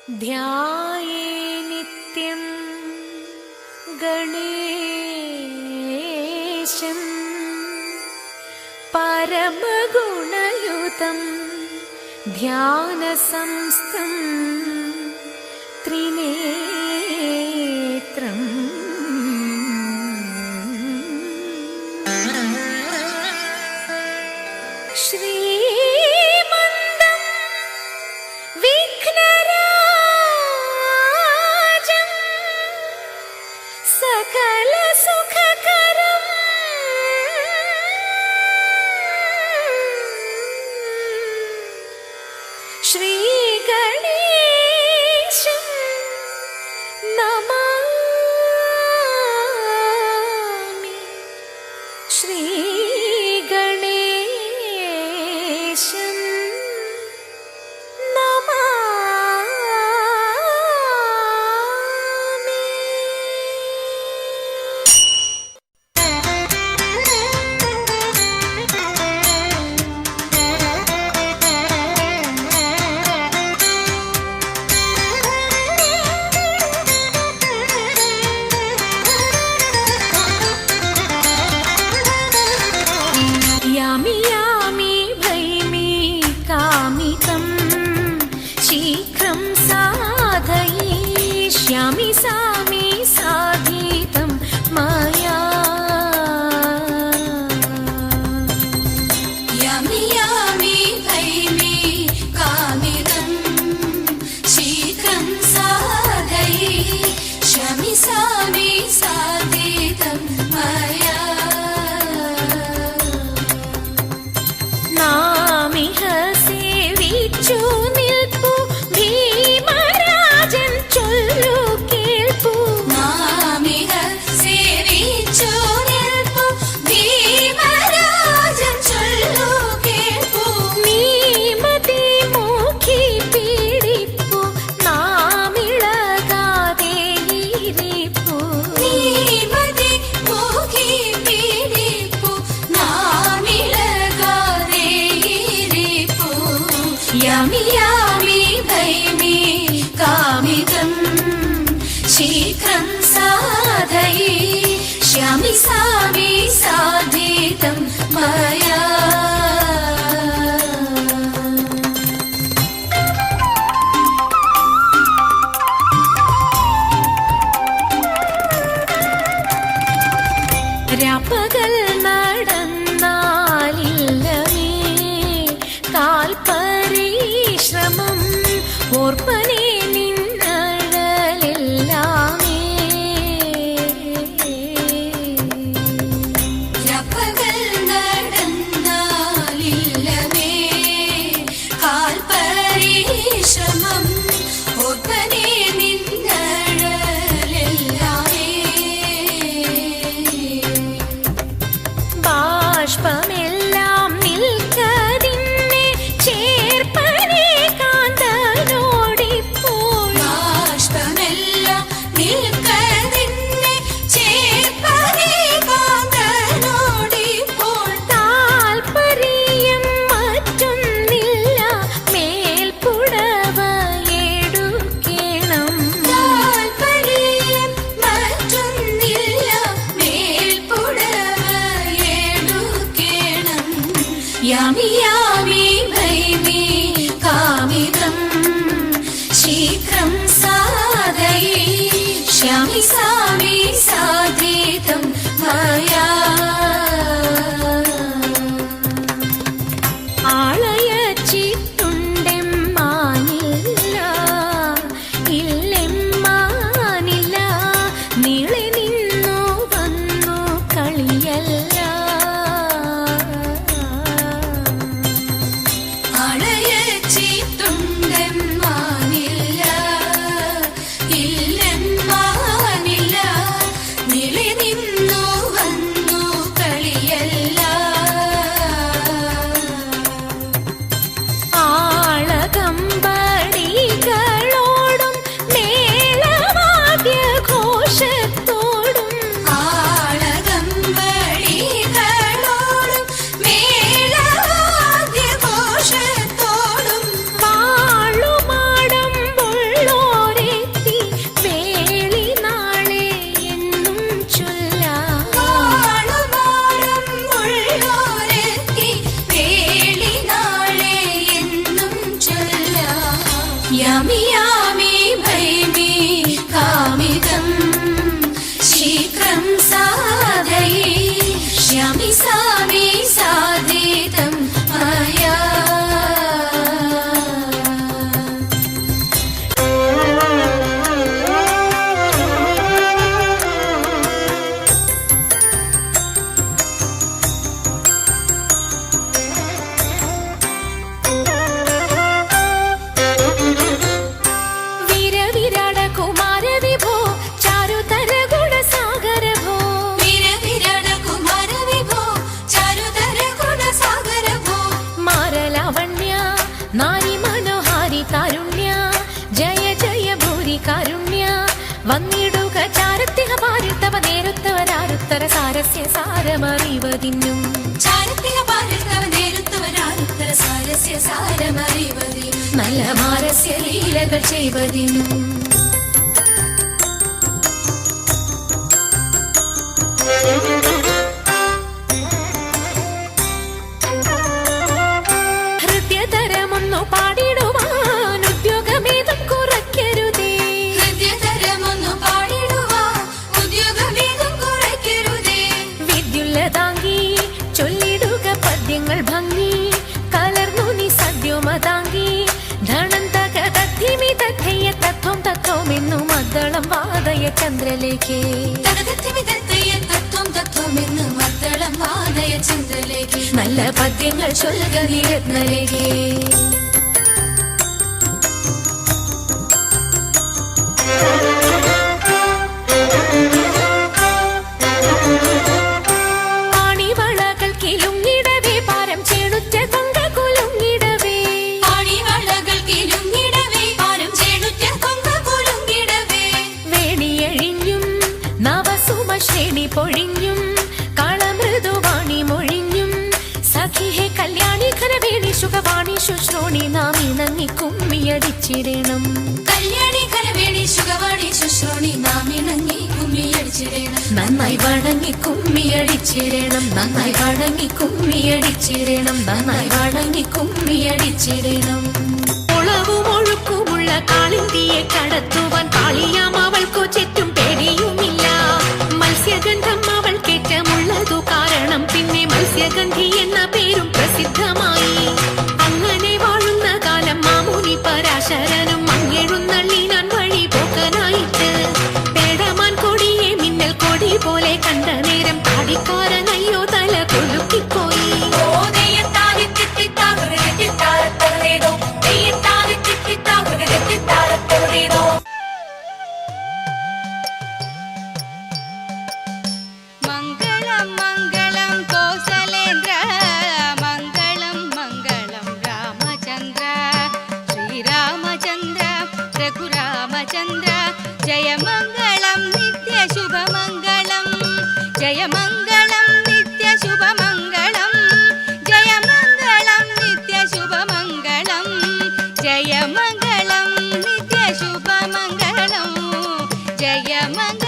ധ്യായേ നിത്യം ഗണേശം പരമഗുണയുതം ധ്യാനസംസ്ഥം ത്രിനേത്രം ശ്രീമന്തം വിഘ്നരാജം സകല സുഖകരം ശ്രീഗണേശം നമാമി. ശ്രീഗണേശം നമാമി. यामि यामि भैमि कामितं शीघ्रं साधयिष्यामि सामि साधितं मया. यामि यामि भैमि कामितं शीघ्रं साधयिष्यामि सामि साधितं मया. നാമിഹ സേവിച്ചു നിൽപ്പു ഭീമരാജൻ ചൊല്ലു കേൾപ്പു. നാമിഹ സേവിച്ചു നിൽപ്പു ഭീമരാജൻ ചൊല്ലു കേൾപ്പു. നീമതി മുഖി പീഡിപ്പു നാമിളകാതെ ഇരിപ്പു. നീമതി മുഖി പീഡിപ്പു നാമിളകാതെ ഇരിപ്പു. യാമി യാമി ഭൈമി കാമിതം ശീഘ്രം സാധയിഷ്യാമി സാമി സാധിതം മയാ. രാപ്പകൽ നടന്നാലില്ലമേ കാൽപരിശ്രമം ഓർപ്പനെ നിന്നഴലെല്ലാമേ. രാപ്പകൽ നടന്നാലില്ലമേ കാൽപരിശ്രമം ഓർപ്പനെ നിന്നഴലെല്ലാമേ. ബാഷ്പമെല്ലാം നിൽക്കതിന്നെ ചേർപ്പനെ കാന്തനോടിപ്പോൾ. ബാഷ്പമെല്ലാം നിൽക്കതിന്നെ ചേർപ്പനെ കാന്തനോടിപ്പോൾ. താൽപര്യം മറ്റൊന്നില്ല മേൽപ്പുടവ എടുക്കണം. താൽപര്യം മറ്റൊന്നില്ല മേൽപ്പുടവ എടുക്കണം. യാമി യാമി ഭൈമി കാമിതം ശീഘ്രം സാധയിഷ്യാമി സാമി സാധിതം മയാ. ആളയച്ചിട്ടുണ്ടെമ്മാനില്ല ഇല്ലെമ്മാനില്ല നീളെ നിന്നു വന്നു കളിയല്ല. ആളയച്ചിട്ടുണ്ടെമ്മാനില്ല ഇല്ലെമ്മാനില്ല നീളെ നിന്നു വന്നു കളി. शमयामि भैमि कामिदं शीघ्रं साधये शमिसामि साधितं मया വന്നിടുക ചാരത്തിഹ പാരിൽ തവ നേരുത്തവരാരുത്തര സാരസ്യ സാരമറിവതിന്നും ചാരത്തിഹ പാരിൽ തവ നേരുത്തവരാരുത്തര സാരസ്യ സാരമറിവതിനും നല്ല മാരസ്യ ലീലകൾ ചെയ്വതിനും ഹൃദയതരമൊന്നു പാടിടുവാൻ ഉദ്യോഗമേതും കുറയ്ക്കരുതേ വിദ്യുല്ലതാങ്കി ചൊല്ലിടുക പദ്യങ്ങൾ ഭംഗി കലർന്നു നീ സദ്യോമതാങ്കി ധണന്തക തദ്ധിമി തദ്ധയ്യ തത്വം തത്വമെന്നു മദ്ദളം വാദയ ചന്ദ്രലേഖേ നല്ല പദ്യങ്ങൾ ചൊല്ലുക നീ രത്നലേഖേ ആണിവളകൾ കിലുങ്ങിടവേ പാരം ചേണുറ്റ കൊങ്ക കുലുങ്ങിടവേ ആണിവളകൾ കിലുങ്ങിടവേ പാരം ചേണുറ്റ കൊങ്ക കുലുങ്ങിടവേ വേണിയഴിഞ്ഞും നവസുമ ശ്രേണി പൊഴിഞ്ഞും കളമൃദുവാണി മൊഴിഞ്ഞും സഖിഹേ കല്യാണി ഖരവേണി ശുഖവാണി ശുശ്രോണി നാം ഇണങ്ങി കുമ്മിയടിച്ചിടണം കല്യാണി ഖരവേണി ശുഖവാണി ശുശ്രോണി നാം ഇണങ്ങി കുമ്മിയടിച്ചിടണം നന്നായി വണങ്ങി കുമ്മിയടിച്ചിടണം നന്നായി വണങ്ങി കുമ്മിയടിച്ചിടണം നന്നായി വണങ്ങി കുമ്മിയടിച്ചിടണം ഉളവും ഒഴുക്കുമുള്ള കാളിന്തിയെ കടത്തുവാൻ കാളിയാം അവൾക്കു ചുറ്റും പേടിയുമില്ല മത്സ്യഗന്ധം അവൾ കേറ്റമുള്ളതു കാരണം പിന്നെ മത്സ്യഗന്ധി എന്ന പേരും പ്രസിദ്ധമായി അങ്ങനെ വാഴുന്ന കാലം മാമുനി പരാശരനും മങ്ങെഴുന്നള്ളിനാൻ വഴി പോക്കനായിട്ട് പേടമാൻ കൊടിയെ മിന്നൽ കൊടി പോലെ കണ്ട നേരം പാടിക്കാരനയ്യോ തല കൊലുക്കിപ്പോയി മംഗളം മംഗളം കോസലേന്ദ്ര മംഗളം മംഗളം രാമചന്ദ്ര ശ്രീരാമചന്ദ്ര രഘുരാമചന്ദ്ര ജയമംഗളം നിത്യശുഭമംഗളം ജയമംഗളം നിത്യശുഭമംഗളം ജയമംഗളം നിത്യശുഭമംഗളം ജയമംഗളം നിത്യശുഭമംഗളം ജയമംഗളം